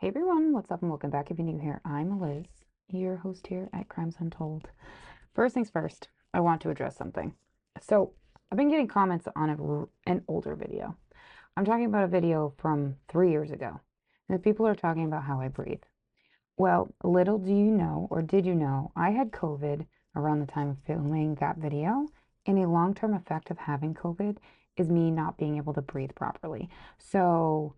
Hey everyone, what's up and welcome back if you're new here. I'm Liz, your host here at Crimes Untold. First things first, I want to address something. So, I've been getting comments on an older video. I'm talking about a video from 3 years ago. And the people are talking about how I breathe. Well, little do you know, or did you know, I had COVID around the time of filming that video. And a long-term effect of having COVID is me not being able to breathe properly. So,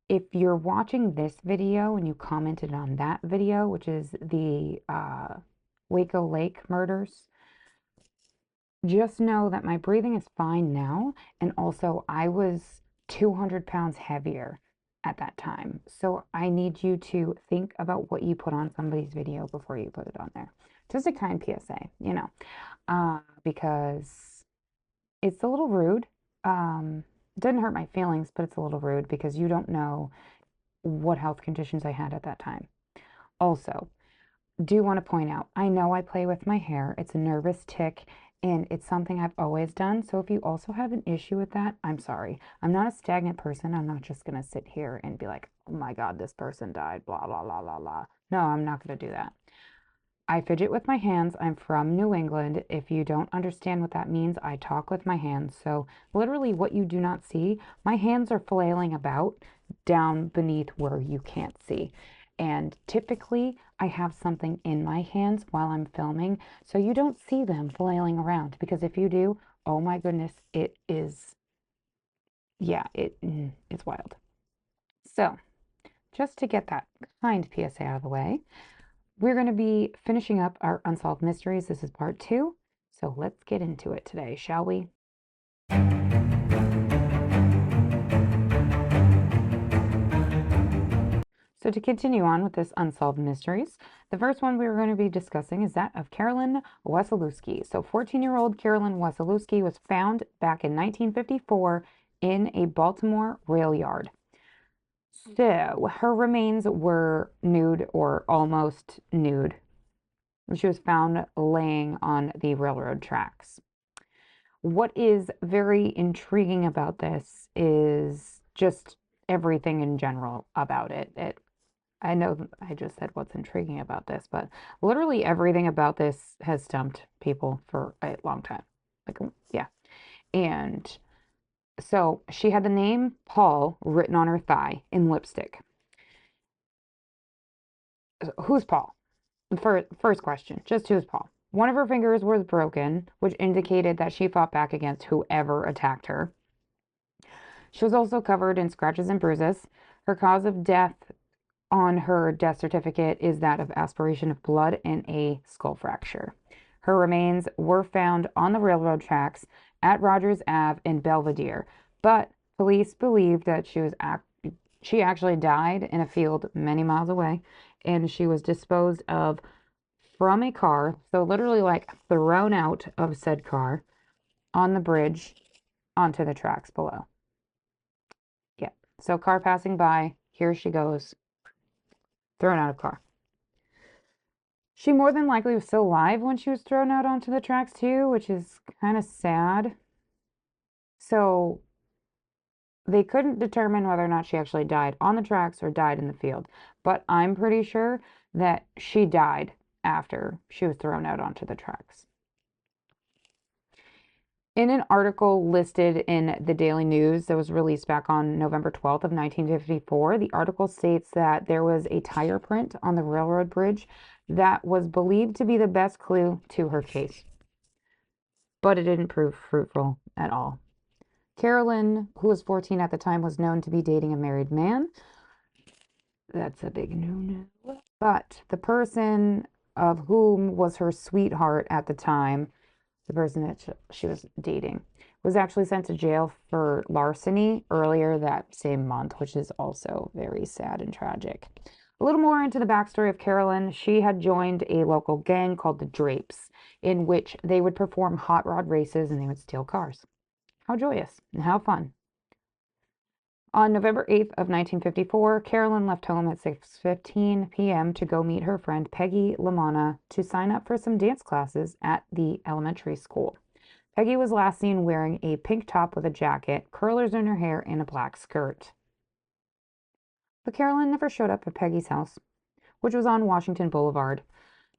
if you're watching this video and you commented on that video, which is the Waco Lake murders, just know that my breathing is fine now. And also, I was 200 pounds heavier at that time. So I need you to think about what you put on somebody's video before you put it on there. Just a kind PSA, because it's a little rude. Didn't hurt my feelings, but it's a little rude because you don't know what health conditions I had at that time. Also, do want to point out, I know I play with my hair. It's a nervous tick and it's something I've always done. So if you also have an issue with that, I'm sorry. I'm not a stagnant person. I'm not just going to sit here and be like, oh my God, this person died, blah, blah, blah, blah, blah. No, I'm not going to do that. I fidget with my hands. I'm from New England. If you don't understand what that means, I talk with my hands. So literally what you do not see, my hands are flailing about down beneath where you can't see. And typically I have something in my hands while I'm filming, so you don't see them flailing around, because if you do, oh my goodness, it is, yeah, it's wild. So just to get that kind PSA out of the way, we're going to be finishing up our Unsolved Mysteries. This is part 2. So let's get into it today, shall we? So to continue on with this Unsolved Mysteries, the first one we're going to be discussing is that of Carolyn Wasilewski. So 14-year-old Carolyn Wasilewski was found back in 1954 in a Baltimore rail yard. So her remains were nude or almost nude. She was found laying on the railroad tracks. What is very intriguing about this is just everything in general about it. I know I just said what's intriguing about this, but literally everything about this has stumped people for a long time. Like, yeah. And so she had the name Paul written on her thigh in lipstick. Who's Paul? First question, just who's Paul? One of her fingers was broken, which indicated that she fought back against whoever attacked her. She was also covered in scratches and bruises. Her cause of death on her death certificate is that of aspiration of blood and a skull fracture. Her remains were found on the railroad tracks at Rogers Ave in Belvedere, but police believe that she actually died in a field many miles away, and she was disposed of from a car, so literally like thrown out of said car on the bridge onto the tracks below. Yeah, so car passing by, here she goes, thrown out of car. She more than likely was still alive when she was thrown out onto the tracks too, which is kind of sad. So they couldn't determine whether or not she actually died on the tracks or died in the field, but I'm pretty sure that she died after she was thrown out onto the tracks. In an article listed in the Daily News that was released back on November 12th of 1954, the article states that there was a tire print on the railroad bridge that was believed to be the best clue to her case. But it didn't prove fruitful at all. Carolyn, who was 14 at the time, was known to be dating a married man. That's a big no-no. But the person of whom was her sweetheart at the time, the person that she was dating, was actually sent to jail for larceny earlier that same month, which is also very sad and tragic. A little more into the backstory of Carolyn. She had joined a local gang called the Drapes, in which they would perform hot rod races and they would steal cars. How joyous and how fun. On November 8th of 1954, Carolyn left home at 6:15 p.m. to go meet her friend Peggy Lamana to sign up for some dance classes at the elementary school. Peggy was last seen wearing a pink top with a jacket, curlers in her hair, and a black skirt. but Carolyn never showed up at Peggy's house, which was on Washington Boulevard.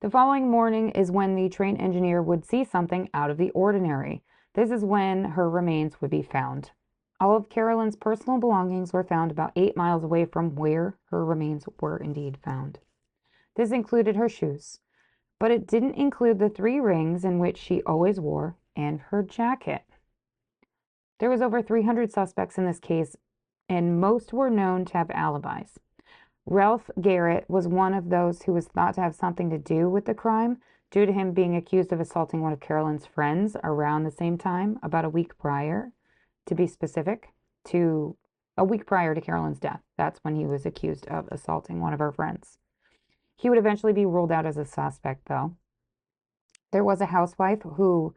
The following morning is when the train engineer would see something out of the ordinary. This is when her remains would be found. All of Carolyn's personal belongings were found about 8 miles away from where her remains were indeed found. This included her shoes, but it didn't include the 3 rings in which she always wore and her jacket. There was over 300 suspects in this case, and most were known to have alibis. Ralph Garrett was one of those who was thought to have something to do with the crime due to him being accused of assaulting one of Carolyn's friends around the same time, about a week prior, to be specific, to a week prior to Carolyn's death. That's when he was accused of assaulting one of her friends. He would eventually be ruled out as a suspect, though. There was a housewife who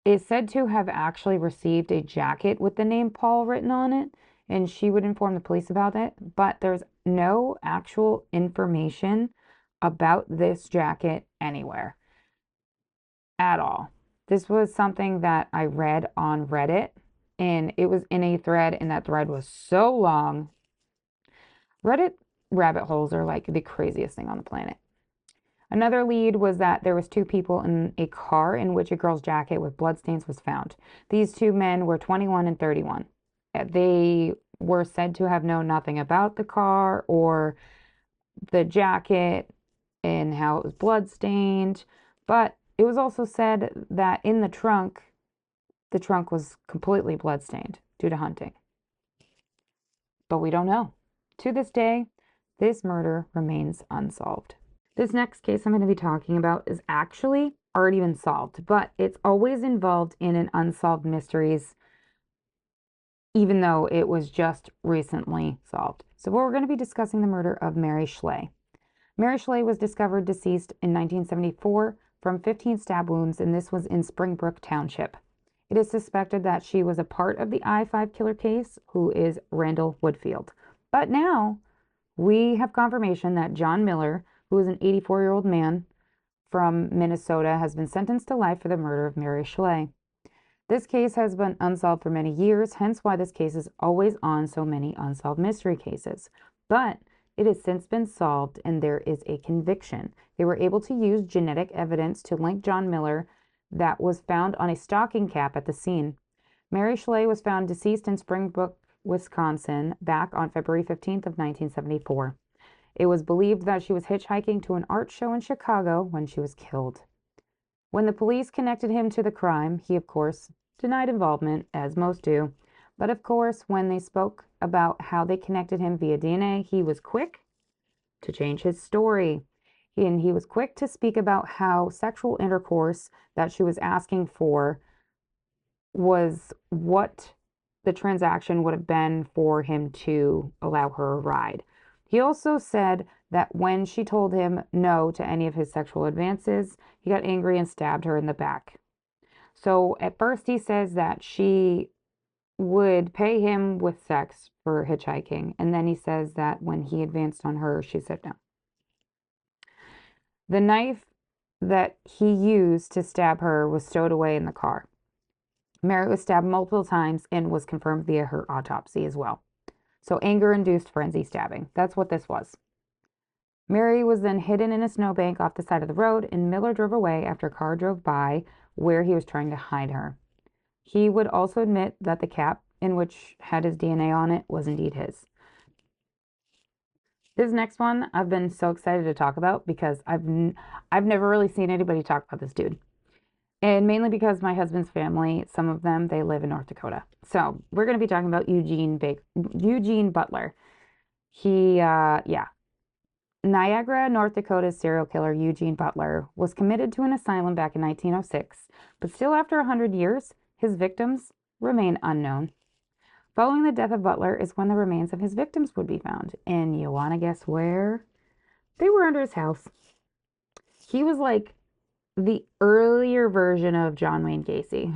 is said to have actually received a jacket with the name Paul written on it, and she would inform the police about it, but there's no actual information about this jacket anywhere at all. This was something that I read on Reddit, and it was in a thread, and that thread was so long. Reddit rabbit holes are like the craziest thing on the planet. Another lead was that there was 2 people in a car in which a girl's jacket with bloodstains was found. These 2 men were 21 and 31. They were said to have known nothing about the car or the jacket and how it was bloodstained, but it was also said that in the trunk was completely bloodstained due to hunting. But we don't know. To this day, this murder remains unsolved. This next case I'm going to be talking about is actually already been solved, but it's always involved in an unsolved mysteries, even though it was just recently solved. So we're going to be discussing the murder of Mary Schlais. Mary Schlais was discovered deceased in 1974 from 15 stab wounds, and this was in Springbrook Township. It is suspected that she was a part of the I-5 killer case, who is Randall Woodfield. But now we have confirmation that John Miller, who is an 84-year-old man from Minnesota, has been sentenced to life for the murder of Mary Schlais. This case has been unsolved for many years, hence why this case is always on so many unsolved mystery cases. But it has since been solved and there is a conviction. They were able to use genetic evidence to link John Miller that was found on a stocking cap at the scene. Mary Schlais was found deceased in Springbrook, Wisconsin, back on February 15th of 1974. It was believed that she was hitchhiking to an art show in Chicago when she was killed. When the police connected him to the crime, he, of course, denied involvement, as most do. But, of course, when they spoke about how they connected him via DNA, he was quick to change his story. And he was quick to speak about how sexual intercourse that she was asking for was what the transaction would have been for him to allow her a ride. He also said that when she told him no to any of his sexual advances, he got angry and stabbed her in the back. So at first he says that she would pay him with sex for hitchhiking, and then he says that when he advanced on her, she said no. The knife that he used to stab her was stowed away in the car. Mary was stabbed multiple times and was confirmed via her autopsy as well. So anger-induced frenzy stabbing. That's what this was. Mary was then hidden in a snowbank off the side of the road, and Miller drove away after a car drove by where he was trying to hide her. He would also admit that the cap, in which had his DNA on it, was indeed his. This next one I've been so excited to talk about because I've never really seen anybody talk about this dude. And mainly because my husband's family, some of them, they live in North Dakota. So we're going to be talking about Eugene Butler. Niagara, North Dakota's serial killer Eugene Butler was committed to an asylum back in 1906, but still after 100 years, his victims remain unknown. Following the death of Butler is when the remains of his victims would be found. And you want to guess where? They were under his house. He was like the earlier version of John Wayne Gacy.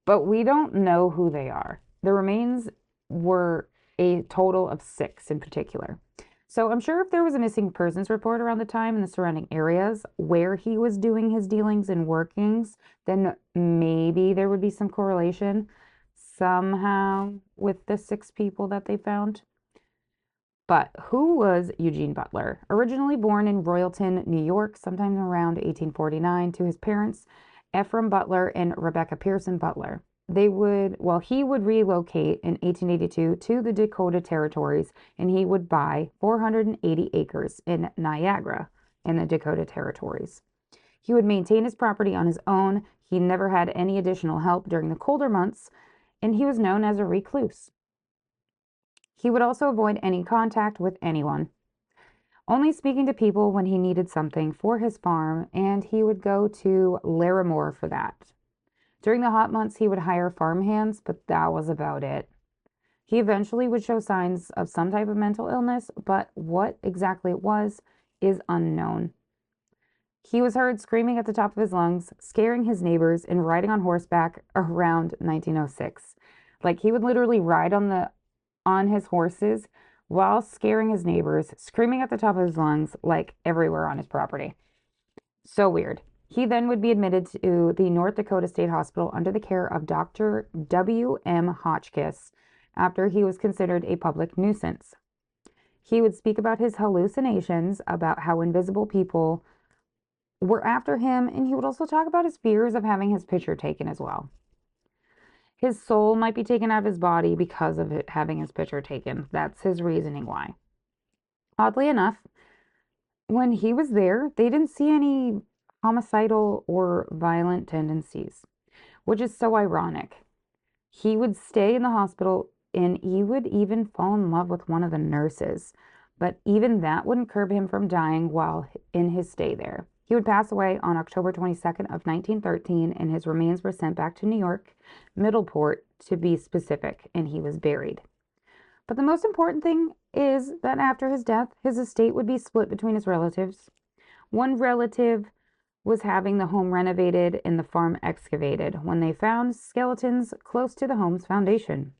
But we don't know who they are. The remains were a total of 6 in particular. So I'm sure if there was a missing persons report around the time in the surrounding areas where he was doing his dealings and workings, then maybe there would be some correlation somehow with the 6 people that they found. But who was Eugene Butler? Originally born in Royalton, New York, sometime around 1849, to his parents, Ephraim Butler and Rebecca Pearson Butler. He would relocate in 1882 to the Dakota Territories, and he would buy 480 acres in Niagara in the Dakota Territories. He would maintain his property on his own. He never had any additional help during the colder months, and he was known as a recluse. He would also avoid any contact with anyone, only speaking to people when he needed something for his farm, and he would go to Larimore for that. During the hot months, he would hire farmhands, but that was about it. He eventually would show signs of some type of mental illness, but what exactly it was is unknown. He was heard screaming at the top of his lungs, scaring his neighbors, and riding on horseback around 1906. Like he would literally ride on his horses while scaring his neighbors, screaming at the top of his lungs, like everywhere on his property. So weird. He then would be admitted to the North Dakota State Hospital under the care of Dr. W.M. Hotchkiss after he was considered a public nuisance. He would speak about his hallucinations, about how invisible people were after him, and he would also talk about his fears of having his picture taken as well. His soul might be taken out of his body because of it having his picture taken. That's his reasoning why. Oddly enough, when he was there, they didn't see any homicidal or violent tendencies, which is so ironic. He would stay in the hospital and he would even fall in love with one of the nurses, but even that wouldn't curb him from dying while in his stay there. He would pass away on October 22nd of 1913, and his remains were sent back to New York, Middleport to be specific, and he was buried. But the most important thing is that after his death, his estate would be split between his relatives. One relative was having the home renovated and the farm excavated when they found skeletons close to the home's foundation.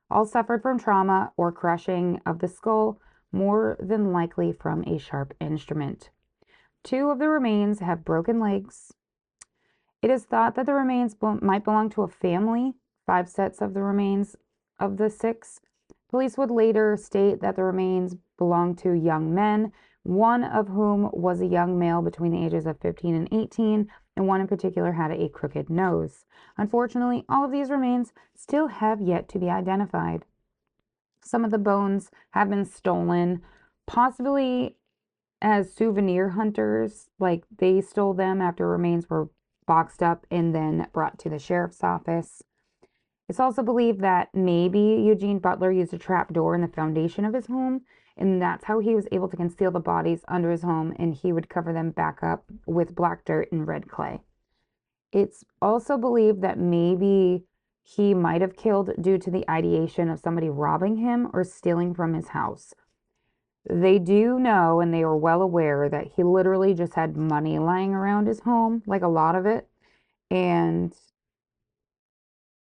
All suffered from trauma or crushing of the skull, more than likely from a sharp instrument. 2 of the remains have broken legs. It is thought that the remains might belong to a family. 5 sets of the remains of the 6. Police would later state that the remains belonged to young men, one of whom was a young male between the ages of 15 and 18, and one in particular had a crooked nose. Unfortunately, all of these remains still have yet to be identified. Some of the bones have been stolen, possibly as souvenir hunters, like they stole them after remains were boxed up and then brought to the sheriff's office. It's also believed that maybe Eugene Butler used a trap door in the foundation of his home, and that's how he was able to conceal the bodies under his home, and he would cover them back up with black dirt and red clay. It's also believed that maybe he might have killed due to the ideation of somebody robbing him or stealing from his house. They do know, and they are well aware, that he literally just had money lying around his home, like a lot of it, and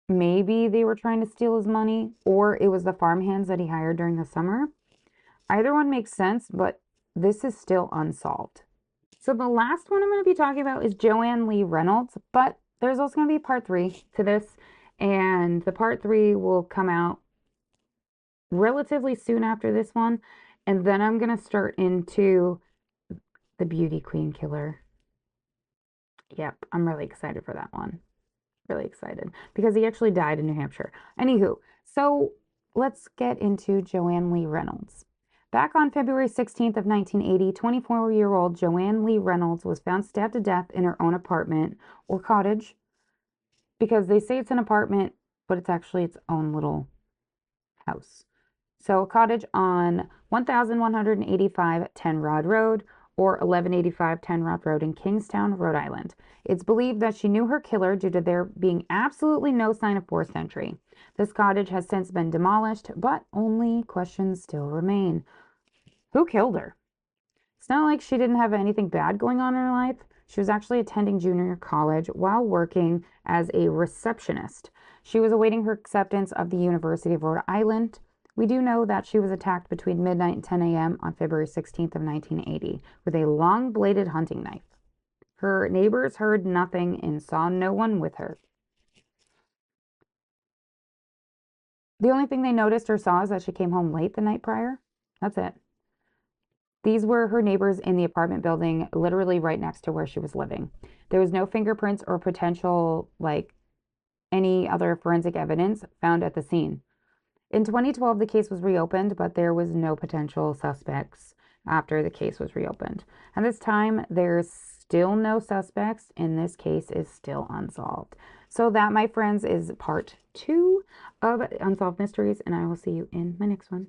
maybe they were trying to steal his money, or it was the farmhands that he hired during the summer. Either one makes sense, but this is still unsolved. So the last one I'm going to be talking about is Joanne Lee Reynolds, but there's also going to be part 3 to this, and the part 3 will come out relatively soon after this one, and then I'm going to start into the Beauty Queen Killer. Yep, I'm really excited for that one. Really excited because he actually died in New Hampshire. Anywho, so let's get into Joanne Lee Reynolds. Back on February 16th of 1980, 24-year-old Joanne Lee Reynolds was found stabbed to death in her own apartment or cottage, because they say it's an apartment, but it's actually its own little house. So a cottage on 1185 Ten Rod Road, or 1185 Ten Rod Road in Kingstown, Rhode Island. It's believed that she knew her killer due to there being absolutely no sign of forced entry. This cottage has since been demolished, but only questions still remain. Who killed her? It's not like she didn't have anything bad going on in her life. She was actually attending junior college while working as a receptionist. She was awaiting her acceptance of the University of Rhode Island. We do know that she was attacked between midnight and 10 a.m. on February 16th of 1980 with a long-bladed hunting knife. Her neighbors heard nothing and saw no one with her. The only thing they noticed or saw is that she came home late the night prior. That's it. These were her neighbors in the apartment building, literally right next to where she was living. There was no fingerprints or potential, like, any other forensic evidence found at the scene. In 2012, the case was reopened, but there was no potential suspects after the case was reopened. At this time, there's still no suspects, and this case is still unsolved. So that, my friends, is part 2 of Unsolved Mysteries, and I will see you in my next one.